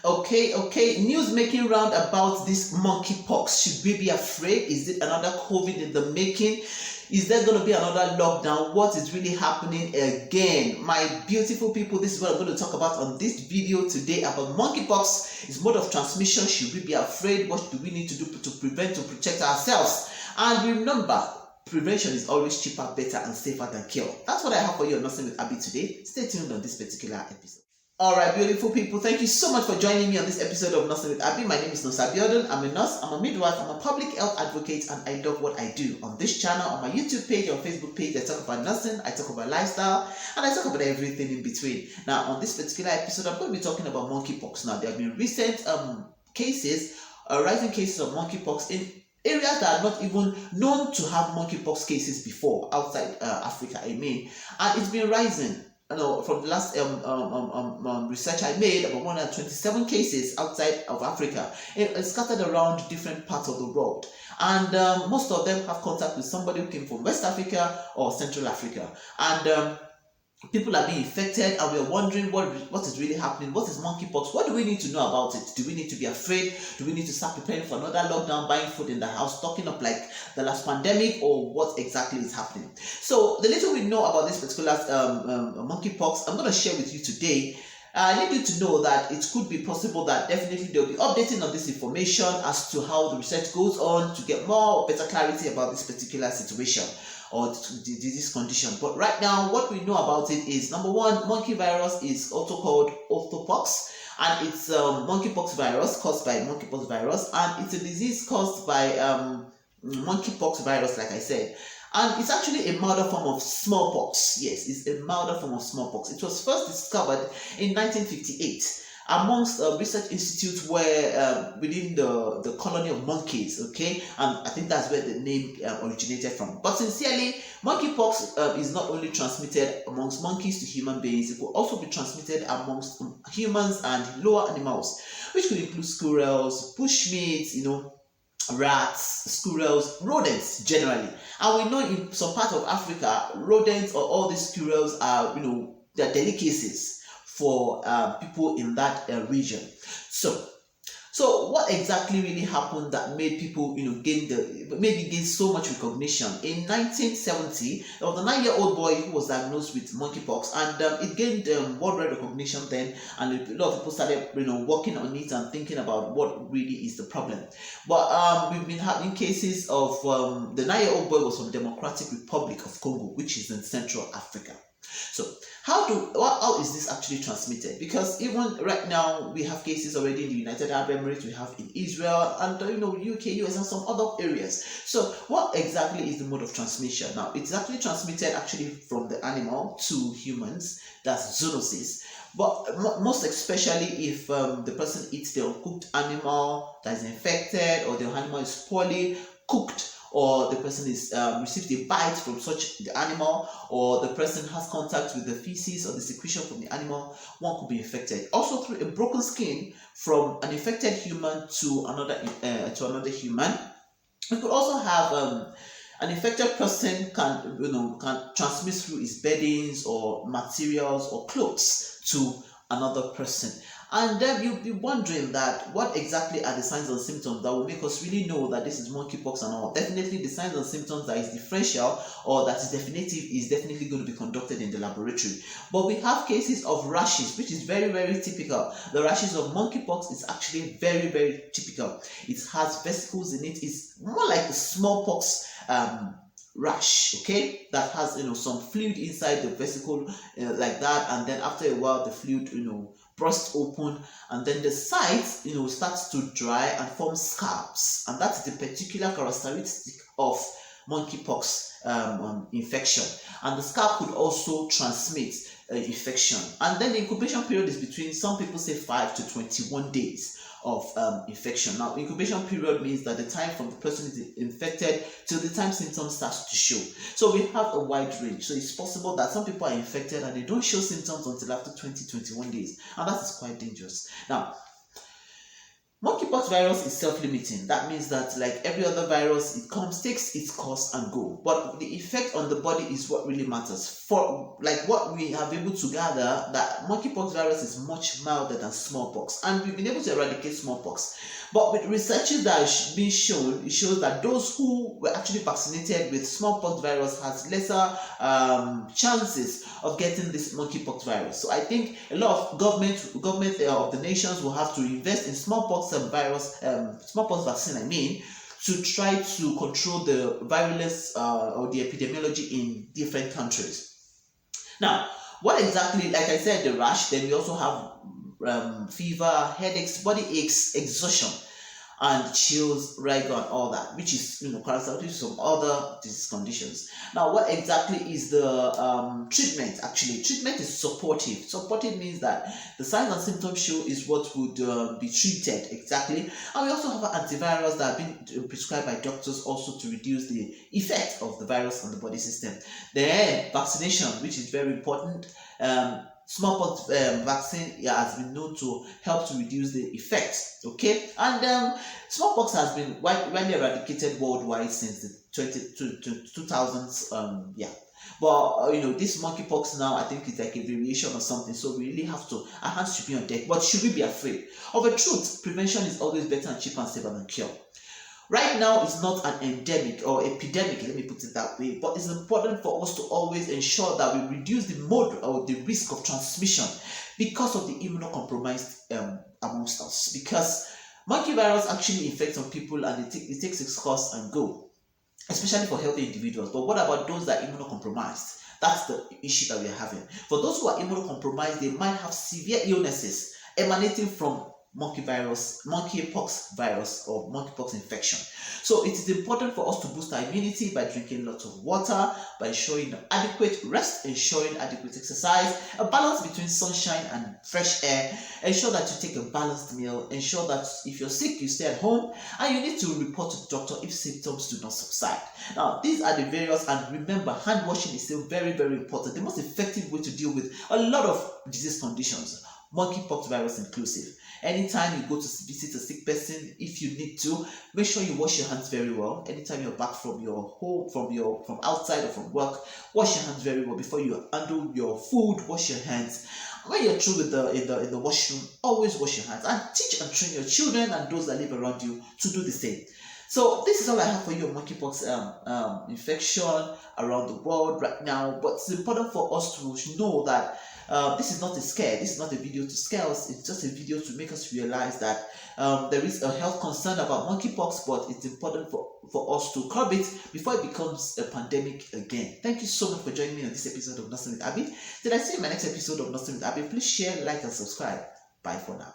Okay. News making round about this monkeypox. Should we be afraid? Is it another COVID in the making? Is there going to be another lockdown? What is really happening again? My beautiful people, this is what I'm going to talk about on this video today about monkeypox. Its mode of transmission. Should we be afraid? What do we need to do to prevent, to protect ourselves? And remember, prevention is always cheaper, better, and safer than cure. That's what I have for you on Nursing with Abby today. Stay tuned on this particular episode. Alright, beautiful people, thank you so much for joining me on this episode of Nursing with Abby. My name is Nurse Abiodun. I'm a nurse, I'm a midwife, I'm a public health advocate, and I love what I do. On this channel, on my YouTube page, on Facebook page, I talk about nursing, I talk about lifestyle, and I talk about everything in between. Now, on this particular episode, I'm going to be talking about monkeypox. Now, there have been recent cases, rising cases of monkeypox in areas that are not even known to have monkeypox cases before, outside Africa, I mean, and it's been rising. From the last research I made, about 127 cases outside of Africa, scattered around different parts of the world, and most of them have contact with somebody who came from West Africa or Central Africa, and people are being infected, and we're wondering what is really happening. What is monkeypox? What do we need to know about it? Do we need to be afraid? Do we need to start preparing for another lockdown, buying food in the house, stocking up like the last pandemic, or what exactly is happening? So the little we know about this particular monkeypox, I'm going to share with you today. I need you to know that it could be possible that definitely they'll be updating on this information as to how the research goes on to get better clarity about this particular situation or disease condition. But right now, what we know about it is, number one, monkey virus is also called orthopox, and it's monkeypox virus caused by monkeypox virus, and it's a disease caused by monkeypox virus, like I said. And it's actually a milder form of smallpox. Yes, it's a milder form of smallpox. It was first discovered in 1958 amongst research institutes where within the colony of monkeys, okay, and I think that's where the name originated from. But sincerely, monkeypox is not only transmitted amongst monkeys to human beings, it will also be transmitted amongst humans and lower animals, which could include squirrels, bushmeats, rats, squirrels, rodents generally. And we know in some part of Africa, rodents or all these squirrels are, they're delicacies for people in that region. So what exactly really happened that made people, gain so much recognition? In 1970, there was a 9-year-old boy who was diagnosed with monkeypox, and it gained worldwide recognition then, and a lot of people started, working on it and thinking about what really is the problem. But we've been having cases of the 9-year-old boy was from Democratic Republic of Congo, which is in Central Africa. So how is this actually transmitted? Because even right now we have cases already in the United Arab Emirates, we have in Israel, and UK, US, and some other areas. So what exactly is the mode of transmission? Now, it's actually transmitted from the animal to humans. That's zoonosis. But most especially if the person eats the uncooked animal that is infected, or the animal is poorly cooked, or the person is received a bite from the animal, or the person has contact with the feces or the secretion from the animal, one could be infected. Also through a broken skin from an infected human to another human. We could also have an infected person can transmit through his beddings or materials or clothes to another person. And then you'll be wondering that what exactly are the signs and symptoms that will make us really know that this is monkeypox and all. Definitely the signs and symptoms that is differential or that is definitive is definitely going to be conducted in the laboratory. But we have cases of rashes, which is very, very typical. The rashes of monkeypox is actually very, very typical. It has vesicles in it. It's more like a smallpox rash, okay, that has some fluid inside the vesicle like that, and then after a while the fluid bursts open, and then the sides starts to dry and form scabs, and that's the particular characteristic of monkeypox infection. And the scab could also transmit infection, and then the incubation period is between, some people say, 5 to 21 days of infection. Now, incubation period means that the time from the person is infected till the time symptoms start to show. So we have a wide range. So it's possible that some people are infected and they don't show symptoms until after 20-21 days, and that is quite dangerous. Now, Monkeypox virus is self-limiting. That means that, like every other virus, it comes, takes its course and go. But the effect on the body is what really matters. For like what we have been able to gather, that monkeypox virus is much milder than smallpox, and we've been able to eradicate smallpox. But with researches that have been shown, it shows that those who were actually vaccinated with smallpox virus has lesser chances of getting this monkeypox virus. So I think a lot of government of the nations will have to invest in smallpox smallpox vaccine. To try to control the virulence or the epidemiology in different countries. Now, what exactly? Like I said, the rash. Then we also have fever, headaches, body aches, exhaustion, and chills, rigor, and all that, which is characteristic of some other disease conditions. Now, what exactly is the treatment? Actually, treatment is supportive. Supportive means that the signs and symptoms show is what would be treated exactly, and we also have antivirals that have been prescribed by doctors also to reduce the effect of the virus on the body system. Then vaccination, which is very important. Smallpox vaccine has been known to help to reduce the effects. Okay, and smallpox has been widely eradicated worldwide since the 2000s. Yeah, but this monkeypox now, I think it's like a variation or something. So we really have to, our hands should be on deck. But should we be afraid? Of a truth, prevention is always better and cheaper and safer than cure. Right now, it's not an endemic or epidemic, let me put it that way, but it's important for us to always ensure that we reduce the mode or the risk of transmission because of the immunocompromised amongst us. Because monkey virus actually infects on people and it takes its course and go, especially for healthy individuals. But what about those that are immunocompromised? That's the issue that we are having. For those who are immunocompromised, they might have severe illnesses emanating from monkeypox virus or monkeypox infection. So it is important for us to boost our immunity by drinking lots of water, by ensuring adequate rest, ensuring adequate exercise, a balance between sunshine and fresh air, ensure that you take a balanced meal, ensure that if you're sick, you stay at home, and you need to report to the doctor if symptoms do not subside. Now, these are the various, and remember, hand washing is still very, very important. The most effective way to deal with a lot of disease conditions, monkeypox virus inclusive. Anytime you go to visit a sick person, if you need to, make sure you wash your hands very well. Anytime you're back from your home, from outside or from work, wash your hands very well. Before you handle your food, wash your hands. When you're through with in the washroom, always wash your hands, and teach and train your children and those that live around you to do the same. So this is all I have for you on monkeypox infection around the world right now. But it's important for us to know that this is not a scare. This is not a video to scare us. It's just a video to make us realize that there is a health concern about monkeypox, but it's important for us to curb it before it becomes a pandemic again. Thank you so much for joining me on this episode of Nothing with Abby. Till I see you in my next episode of Nothing with Abby, please share, like, and subscribe. Bye for now.